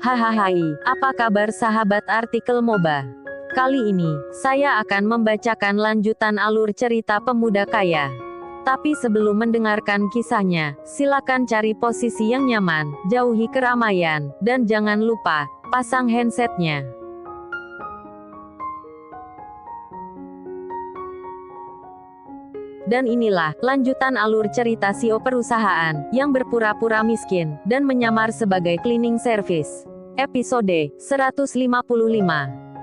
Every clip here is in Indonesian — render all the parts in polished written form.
Hahaha, apa kabar sahabat artikel MOBA? Kali ini, saya akan membacakan lanjutan alur cerita pemuda kaya. Tapi sebelum mendengarkan kisahnya, silakan cari posisi yang nyaman, jauhi keramaian, dan jangan lupa, pasang handsetnya. Dan inilah, lanjutan alur cerita CEO perusahaan, yang berpura-pura miskin, dan menyamar sebagai cleaning service. Episode 155.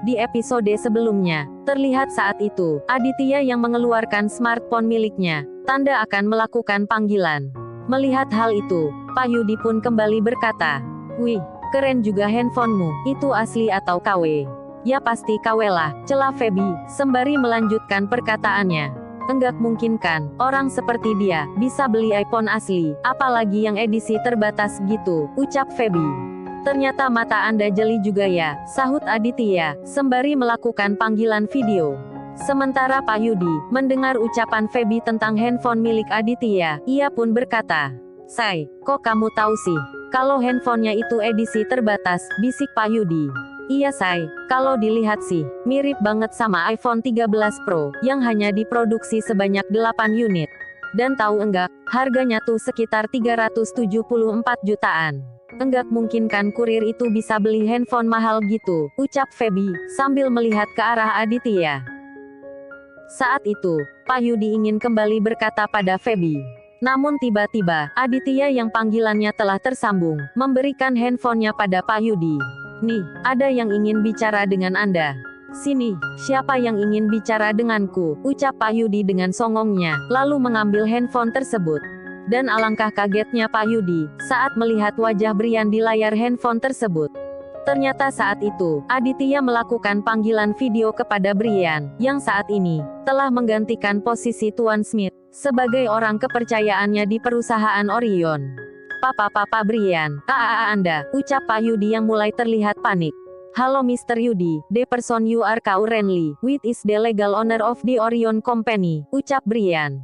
Di episode sebelumnya, terlihat saat itu, Aditya yang mengeluarkan smartphone miliknya, tanda akan melakukan panggilan. Melihat hal itu, Pak Yudi pun kembali berkata, "Wih, keren juga handphonemu, itu asli atau KW?" "Ya pasti KW lah," celah Feby, sembari melanjutkan perkataannya. "Enggak mungkin kan, orang seperti dia, bisa beli iPhone asli, apalagi yang edisi terbatas gitu," ucap Feby. "Ternyata mata Anda jeli juga ya," sahut Aditya, sembari melakukan panggilan video. Sementara Pak Yudi, mendengar ucapan Feby tentang handphone milik Aditya, ia pun berkata, "Say, kok kamu tahu sih, kalau handphonenya itu edisi terbatas," bisik Pak Yudi. "Iya say, kalau dilihat sih, mirip banget sama iPhone 13 Pro, yang hanya diproduksi sebanyak 8 unit. Dan tahu enggak, harganya tuh sekitar 374 jutaan. Enggak mungkin kan kurir itu bisa beli handphone mahal gitu," ucap Feby, sambil melihat ke arah Aditya. Saat itu, Pak Yudi ingin kembali berkata pada Feby. Namun tiba-tiba, Aditya yang panggilannya telah tersambung, memberikan handphonenya pada Pak Yudi. "Nih, ada yang ingin bicara dengan Anda." "Sini, siapa yang ingin bicara denganku?" ucap Pak Yudi dengan songongnya, lalu mengambil handphone tersebut. Dan alangkah kagetnya Pak Yudi, saat melihat wajah Brian di layar handphone tersebut. Ternyata saat itu, Aditya melakukan panggilan video kepada Brian, yang saat ini, telah menggantikan posisi Tuan Smith, sebagai orang kepercayaannya di perusahaan Orion. Papa Brian, Anda," ucap Pak Yudi yang mulai terlihat panik. "Halo Mr. Yudi, the person you are currently with is the legal owner of the Orion Company," ucap Brian.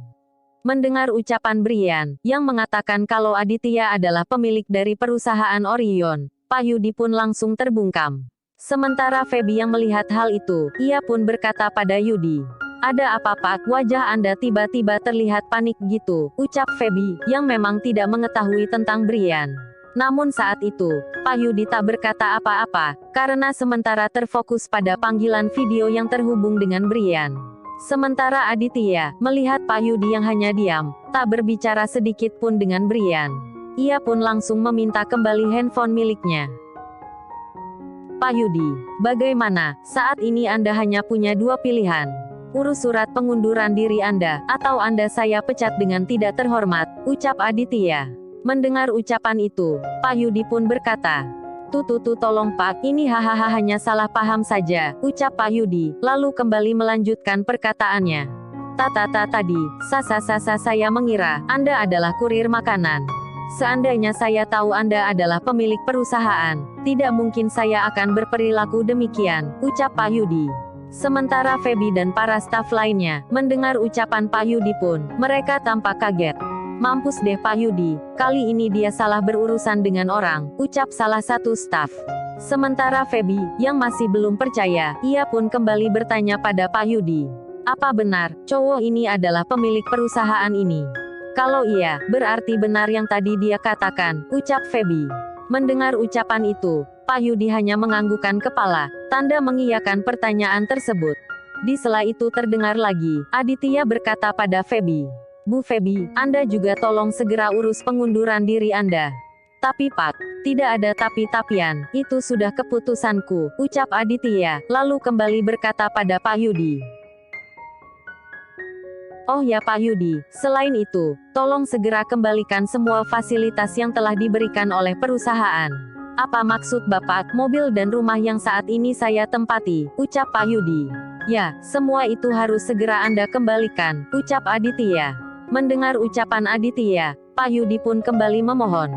Mendengar ucapan Brian, yang mengatakan kalau Aditya adalah pemilik dari perusahaan Orion, Pak Yudi pun langsung terbungkam. Sementara Feby yang melihat hal itu, ia pun berkata pada Yudi, "Ada apa Pak? Wajah Anda tiba-tiba terlihat panik gitu," ucap Feby, yang memang tidak mengetahui tentang Brian. Namun saat itu, Pak Yudi tak berkata apa-apa, karena sementara terfokus pada panggilan video yang terhubung dengan Brian. Sementara Aditya, melihat Pak Yudi yang hanya diam, tak berbicara sedikit pun dengan Brian. Ia pun langsung meminta kembali handphone miliknya. "Pak Yudi, bagaimana? Saat ini Anda hanya punya dua pilihan. Urus surat pengunduran diri Anda, atau Anda saya pecat dengan tidak terhormat," ucap Aditya. Mendengar ucapan itu, Pak Yudi pun berkata, Tuh tolong Pak, ini hahaha hanya salah paham saja," ucap Pak Yudi, lalu kembali melanjutkan perkataannya. Tadi, saya mengira, Anda adalah kurir makanan. Seandainya saya tahu Anda adalah pemilik perusahaan, tidak mungkin saya akan berperilaku demikian," ucap Pak Yudi. Sementara Feby dan para staf lainnya, mendengar ucapan Pak Yudi pun, mereka tampak kaget. "Mampus deh Pak Yudi, kali ini dia salah berurusan dengan orang," ucap salah satu staf. Sementara Feby, yang masih belum percaya, ia pun kembali bertanya pada Pak Yudi, "Apa benar, cowok ini adalah pemilik perusahaan ini?" "Kalau iya, berarti benar yang tadi dia katakan," ucap Feby. Mendengar ucapan itu, Pak Yudi hanya menganggukkan kepala, tanda mengiyakan pertanyaan tersebut. Di sela itu terdengar lagi, Aditya berkata pada Feby, "Bu Feby, Anda juga tolong segera urus pengunduran diri Anda." "Tapi Pak, tidak ada tapi-tapian, itu sudah keputusanku," ucap Aditya, lalu kembali berkata pada Pak Yudi. "Oh ya Pak Yudi, selain itu, tolong segera kembalikan semua fasilitas yang telah diberikan oleh perusahaan." "Apa maksud Bapak, mobil dan rumah yang saat ini saya tempati?" ucap Pak Yudi. "Ya, semua itu harus segera Anda kembalikan," ucap Aditya. Mendengar ucapan Aditya, Pak Yudi pun kembali memohon.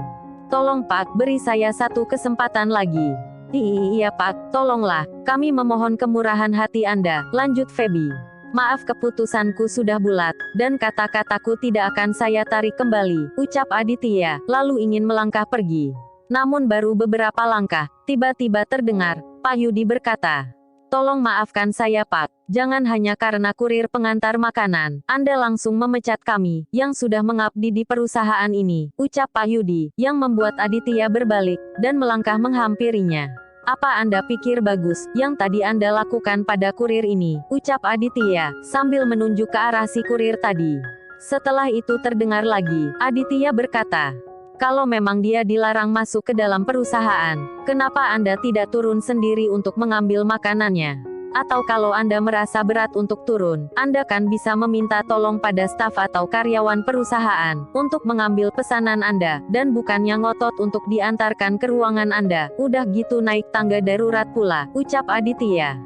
"Tolong Pak, beri saya satu kesempatan lagi." Iya Pak, tolonglah, kami memohon kemurahan hati Anda," lanjut Feby. "Maaf, keputusanku sudah bulat, dan kata-kataku tidak akan saya tarik kembali," ucap Aditya, lalu ingin melangkah pergi. Namun baru beberapa langkah, tiba-tiba terdengar, Pak Yudi berkata, "Tolong maafkan saya Pak, jangan hanya karena kurir pengantar makanan, Anda langsung memecat kami, yang sudah mengabdi di perusahaan ini," ucap Pak Yudi, yang membuat Aditya berbalik, dan melangkah menghampirinya. "Apa Anda pikir bagus, yang tadi Anda lakukan pada kurir ini?" ucap Aditya, sambil menunjuk ke arah si kurir tadi. Setelah itu terdengar lagi, Aditya berkata, "Kalau memang dia dilarang masuk ke dalam perusahaan, kenapa Anda tidak turun sendiri untuk mengambil makanannya? Atau kalau Anda merasa berat untuk turun, Anda kan bisa meminta tolong pada staf atau karyawan perusahaan, untuk mengambil pesanan Anda, dan bukannya ngotot untuk diantarkan ke ruangan Anda, udah gitu naik tangga darurat pula," ucap Aditya.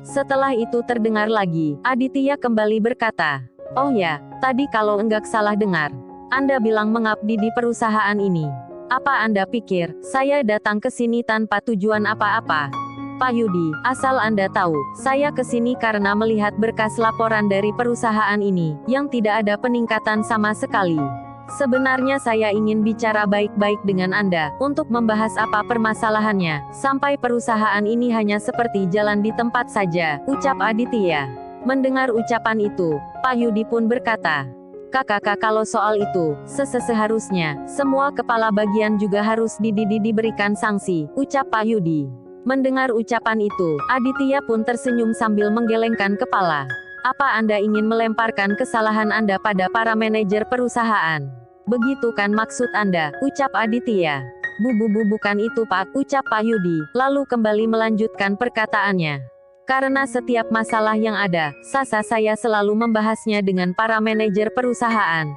Setelah itu terdengar lagi, Aditya kembali berkata, "Oh ya, tadi kalau enggak salah dengar, Anda bilang mengabdi di perusahaan ini. Apa Anda pikir, saya datang ke sini tanpa tujuan apa-apa? Pak Yudi, asal Anda tahu, saya ke sini karena melihat berkas laporan dari perusahaan ini, yang tidak ada peningkatan sama sekali. Sebenarnya saya ingin bicara baik-baik dengan Anda, untuk membahas apa permasalahannya, sampai perusahaan ini hanya seperti jalan di tempat saja," ucap Aditya. Mendengar ucapan itu, Pak Yudi pun berkata, "Kakak, kalau soal itu, seharusnya, semua kepala bagian juga harus diberikan sanksi," ucap Pak Yudi. Mendengar ucapan itu, Aditya pun tersenyum sambil menggelengkan kepala. "Apa Anda ingin melemparkan kesalahan Anda pada para manajer perusahaan? Begitu kan maksud Anda?" ucap Aditya. Bukan itu Pak," ucap Pak Yudi, lalu kembali melanjutkan perkataannya. "Karena setiap masalah yang ada, saya selalu membahasnya dengan para manajer perusahaan,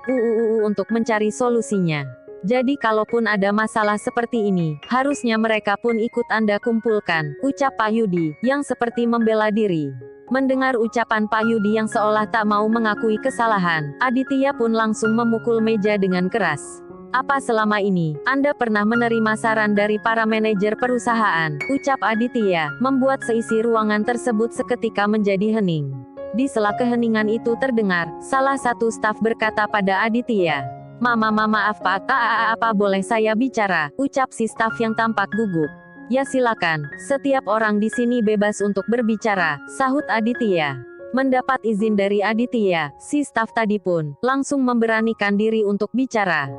untuk mencari solusinya. Jadi kalaupun ada masalah seperti ini, harusnya mereka pun ikut Anda kumpulkan," ucap Pak Yudi, yang seperti membela diri. Mendengar ucapan Pak Yudi yang seolah tak mau mengakui kesalahan, Aditya pun langsung memukul meja dengan keras. "Apa selama ini, Anda pernah menerima saran dari para manajer perusahaan?" ucap Aditya, membuat seisi ruangan tersebut seketika menjadi hening. Di sela keheningan itu terdengar, salah satu staf berkata pada Aditya, Maaf Pak, apa boleh saya bicara?" ucap si staf yang tampak gugup. "Ya silakan, setiap orang di sini bebas untuk berbicara," sahut Aditya. Mendapat izin dari Aditya, si staf tadi pun langsung memberanikan diri untuk bicara.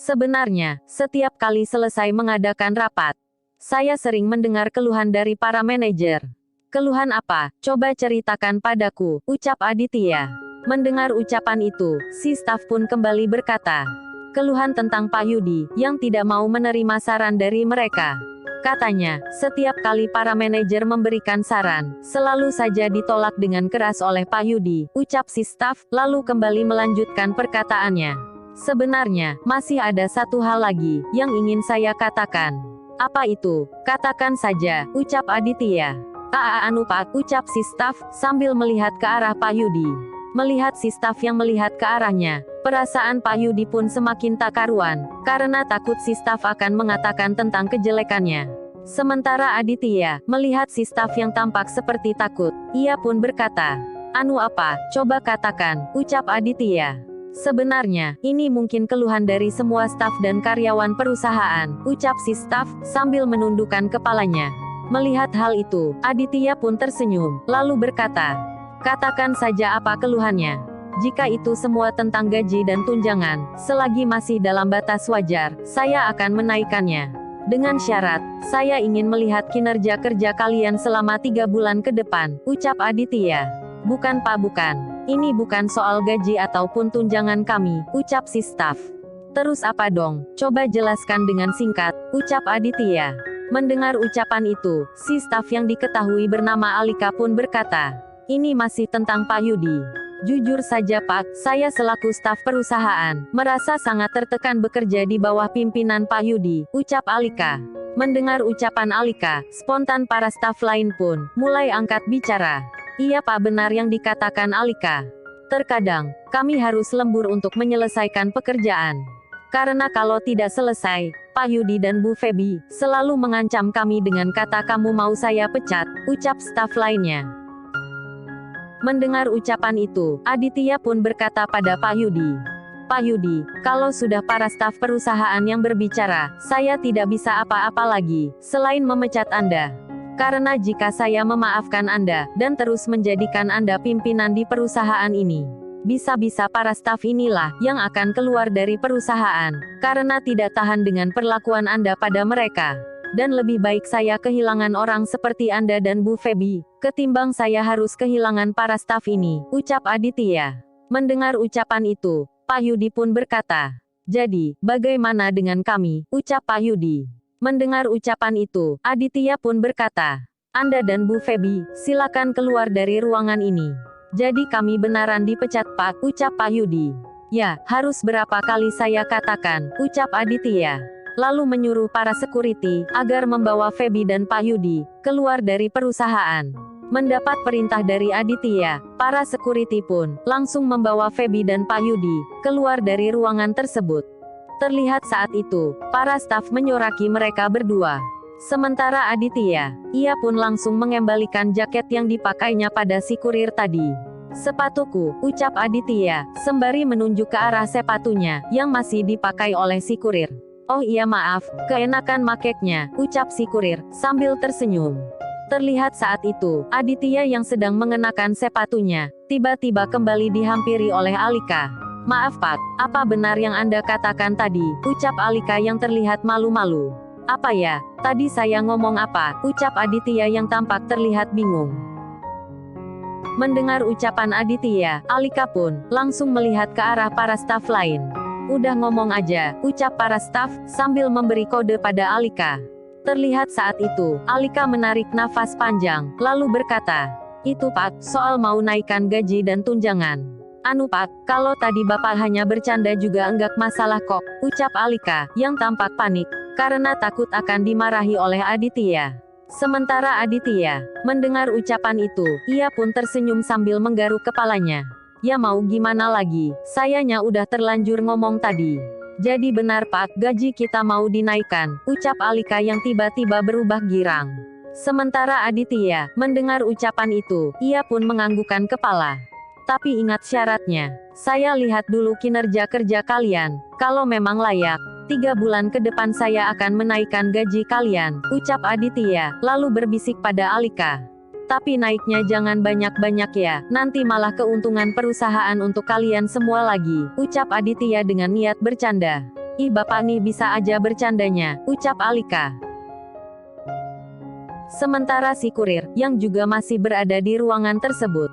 "Sebenarnya, setiap kali selesai mengadakan rapat, saya sering mendengar keluhan dari para manajer." "Keluhan apa? Coba ceritakan padaku," ucap Aditya. Mendengar ucapan itu, si staf pun kembali berkata, "Keluhan tentang Pak Yudi, yang tidak mau menerima saran dari mereka. Katanya, setiap kali para manajer memberikan saran, selalu saja ditolak dengan keras oleh Pak Yudi," ucap si staf, lalu kembali melanjutkan perkataannya. "Sebenarnya, masih ada satu hal lagi, yang ingin saya katakan." "Apa itu? Katakan saja," ucap Aditya. Pak," ucap si staf, sambil melihat ke arah Pak Yudi. Melihat si staf yang melihat ke arahnya, perasaan Pak Yudi pun semakin tak karuan, karena takut si staf akan mengatakan tentang kejelekannya. Sementara Aditya, melihat si staf yang tampak seperti takut, ia pun berkata, Apa? Coba katakan," ucap Aditya. "Sebenarnya, ini mungkin keluhan dari semua staf dan karyawan perusahaan," ucap si staf, sambil menundukkan kepalanya. Melihat hal itu, Aditya pun tersenyum, lalu berkata, "Katakan saja apa keluhannya. Jika itu semua tentang gaji dan tunjangan, selagi masih dalam batas wajar, saya akan menaikkannya. Dengan syarat, saya ingin melihat kinerja kerja kalian selama 3 bulan ke depan," ucap Aditya. "Bukan Pak, bukan. Ini bukan soal gaji ataupun tunjangan kami," ucap si staf. "Terus apa dong? Coba jelaskan dengan singkat," ucap Aditya. Mendengar ucapan itu, si staf yang diketahui bernama Alika pun berkata, "Ini masih tentang Pak Yudi. Jujur saja Pak, saya selaku staf perusahaan, merasa sangat tertekan bekerja di bawah pimpinan Pak Yudi," ucap Alika. Mendengar ucapan Alika, spontan para staf lain pun mulai angkat bicara. "Iya Pak, benar yang dikatakan Alika. Terkadang, kami harus lembur untuk menyelesaikan pekerjaan. Karena kalau tidak selesai, Pak Yudi dan Bu Feby selalu mengancam kami dengan kata kamu mau saya pecat," ucap staf lainnya. Mendengar ucapan itu, Aditya pun berkata pada Pak Yudi, Pak Yudi, kalau sudah para staf perusahaan yang berbicara, saya tidak bisa apa-apa lagi, selain memecat Anda. Karena jika saya memaafkan Anda, dan terus menjadikan Anda pimpinan di perusahaan ini, bisa-bisa para staf inilah yang akan keluar dari perusahaan, karena tidak tahan dengan perlakuan Anda pada mereka. Dan lebih baik saya kehilangan orang seperti Anda dan Bu Feby, ketimbang saya harus kehilangan para staf ini, ucap Aditya. Mendengar ucapan itu, Pak Yudi pun berkata, "Jadi, bagaimana dengan kami?" ucap Pak Yudi. Mendengar ucapan itu, Aditya pun berkata, "Anda dan Bu Feby, silakan keluar dari ruangan ini." "Jadi kami benaran dipecat Pak," ucap Pak Yudi. "Ya, harus berapa kali saya katakan," ucap Aditya. Lalu menyuruh para security agar membawa Feby dan Pak Yudi keluar dari perusahaan. Mendapat perintah dari Aditya, para security pun langsung membawa Feby dan Pak Yudi keluar dari ruangan tersebut. Terlihat saat itu, para staf menyoraki mereka berdua. Sementara Aditya, ia pun langsung mengembalikan jaket yang dipakainya pada si kurir tadi. "Sepatuku," ucap Aditya, sembari menunjuk ke arah sepatunya yang masih dipakai oleh si kurir. "Oh iya maaf, keenakan makeknya," ucap si kurir, sambil tersenyum. Terlihat saat itu, Aditya yang sedang mengenakan sepatunya, tiba-tiba kembali dihampiri oleh Alika. "Maaf Pak, apa benar yang Anda katakan tadi?" ucap Alika yang terlihat malu-malu. "Apa ya, tadi saya ngomong apa?" ucap Aditya yang tampak terlihat bingung. Mendengar ucapan Aditya, Alika pun langsung melihat ke arah para staf lain. "Udah ngomong aja," ucap para staf, sambil memberi kode pada Alika. Terlihat saat itu, Alika menarik nafas panjang, lalu berkata, "Itu Pak, soal mau naikkan gaji dan tunjangan." "Anu Pak, kalau tadi Bapak hanya bercanda juga enggak masalah kok," ucap Alika, yang tampak panik, karena takut akan dimarahi oleh Aditya. Sementara Aditya, mendengar ucapan itu, ia pun tersenyum sambil menggaruk kepalanya. "Ya mau gimana lagi, sayanya udah terlanjur ngomong tadi." "Jadi benar Pak, gaji kita mau dinaikkan," ucap Alika yang tiba-tiba berubah girang. Sementara Aditya, mendengar ucapan itu, ia pun menganggukkan kepala. "Tapi ingat syaratnya. Saya lihat dulu kinerja kerja kalian. Kalau memang layak, 3 bulan ke depan saya akan menaikkan gaji kalian," ucap Aditya, lalu berbisik pada Alika. "Tapi naiknya jangan banyak-banyak ya, nanti malah keuntungan perusahaan untuk kalian semua lagi," ucap Aditya dengan niat bercanda. "Ih Bapak nih bisa aja bercandanya," ucap Alika. Sementara si kurir, yang juga masih berada di ruangan tersebut,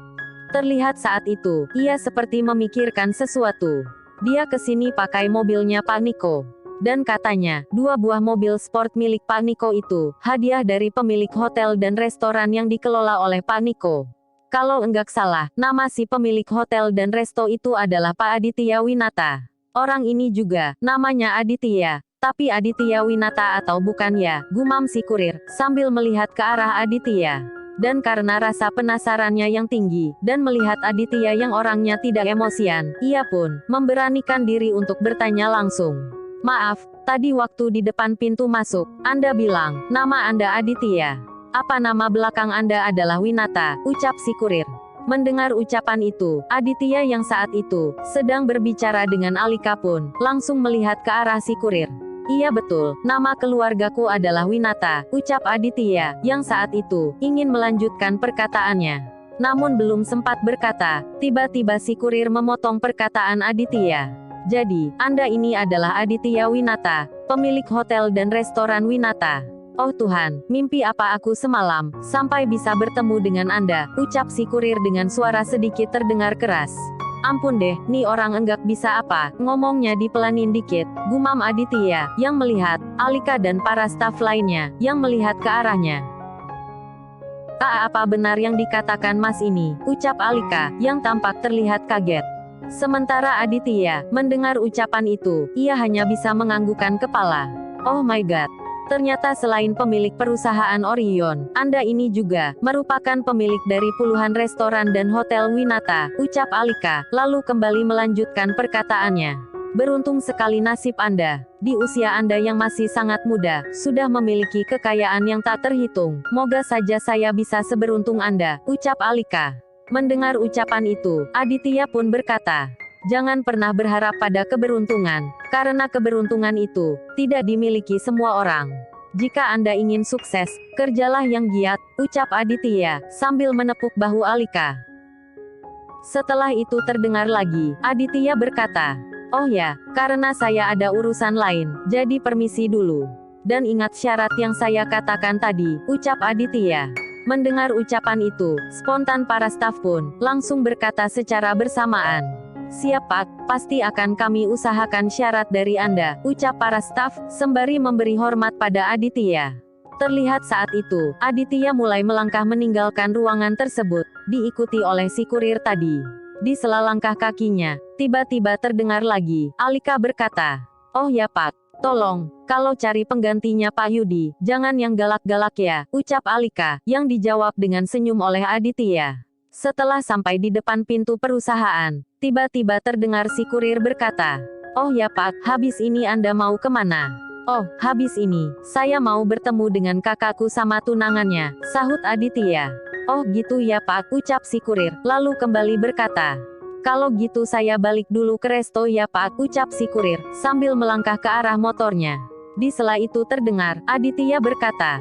terlihat saat itu, ia seperti memikirkan sesuatu. Dia kesini pakai mobilnya Pak Niko. Dan katanya, 2 buah mobil sport milik Pak Niko itu, hadiah dari pemilik hotel dan restoran yang dikelola oleh Pak Niko. Kalau enggak salah, nama si pemilik hotel dan resto itu adalah Pak Aditya Winata. Orang ini juga, namanya Aditya. Tapi Aditya Winata atau bukan ya, gumam si kurir, sambil melihat ke arah Aditya. Dan karena rasa penasarannya yang tinggi, dan melihat Aditya yang orangnya tidak emosian, ia pun memberanikan diri untuk bertanya langsung. "Maaf, tadi waktu di depan pintu masuk, Anda bilang, nama Anda Aditya. Apa nama belakang Anda adalah Winata?" ucap si kurir. Mendengar ucapan itu, Aditya yang saat itu sedang berbicara dengan Alika pun langsung melihat ke arah si kurir. "Iya betul, nama keluargaku adalah Winata," ucap Aditya, yang saat itu ingin melanjutkan perkataannya. Namun belum sempat berkata, tiba-tiba si kurir memotong perkataan Aditya. "Jadi, Anda ini adalah Aditya Winata, pemilik hotel dan restoran Winata. Oh Tuhan, mimpi apa aku semalam, sampai bisa bertemu dengan Anda," ucap si kurir dengan suara sedikit terdengar keras. "Ampun deh, nih orang enggak bisa apa, ngomongnya dipelanin dikit," gumam Aditya, yang melihat Alika dan para staf lainnya, yang melihat ke arahnya. Apa benar yang dikatakan Mas ini?" ucap Alika, yang tampak terlihat kaget. Sementara Aditya, mendengar ucapan itu, ia hanya bisa menganggukkan kepala. "Oh my god. Ternyata selain pemilik perusahaan Orion, Anda ini juga merupakan pemilik dari puluhan restoran dan hotel Winata," ucap Alika, lalu kembali melanjutkan perkataannya. "Beruntung sekali nasib Anda. Di usia Anda yang masih sangat muda, sudah memiliki kekayaan yang tak terhitung. Moga saja saya bisa seberuntung Anda," ucap Alika. Mendengar ucapan itu, Aditya pun berkata, Jangan pernah berharap pada keberuntungan, karena keberuntungan itu tidak dimiliki semua orang. Jika Anda ingin sukses, kerjalah yang giat, ucap Aditya, sambil menepuk bahu Alika. Setelah itu terdengar lagi, Aditya berkata, "Oh ya, karena saya ada urusan lain, jadi permisi dulu. Dan ingat syarat yang saya katakan tadi," ucap Aditya. Mendengar ucapan itu, spontan para staf pun langsung berkata secara bersamaan, "Siap Pak, pasti akan kami usahakan syarat dari Anda," ucap para staf, sembari memberi hormat pada Aditya. Terlihat saat itu, Aditya mulai melangkah meninggalkan ruangan tersebut, diikuti oleh si kurir tadi. Di sela langkah kakinya, tiba-tiba terdengar lagi, Alika berkata, "Oh ya Pak, tolong, kalau cari penggantinya Pak Yudi, jangan yang galak-galak ya," ucap Alika, yang dijawab dengan senyum oleh Aditya. Setelah sampai di depan pintu perusahaan, tiba-tiba terdengar si kurir berkata, "Oh ya Pak, habis ini Anda mau kemana?" "Oh, habis ini, saya mau bertemu dengan kakakku sama tunangannya," sahut Aditya. "Oh gitu ya Pak," ucap si kurir, lalu kembali berkata, "Kalau gitu saya balik dulu ke resto ya Pak," ucap si kurir, sambil melangkah ke arah motornya. Di sela itu terdengar, Aditya berkata,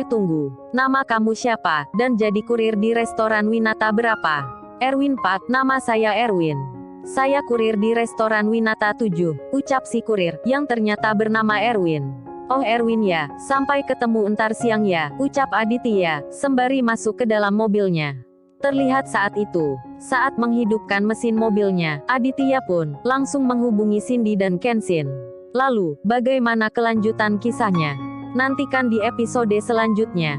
Tunggu, nama kamu siapa, dan jadi kurir di restoran Winata berapa?" "Erwin Pak, nama saya Erwin. Saya kurir di restoran Winata 7, ucap si kurir, yang ternyata bernama Erwin. "Oh Erwin ya, sampai ketemu entar siang ya," ucap Aditya, sembari masuk ke dalam mobilnya. Terlihat saat itu, saat menghidupkan mesin mobilnya, Aditya pun langsung menghubungi Cindy dan Kenshin. Lalu, bagaimana kelanjutan kisahnya? Nantikan di episode selanjutnya.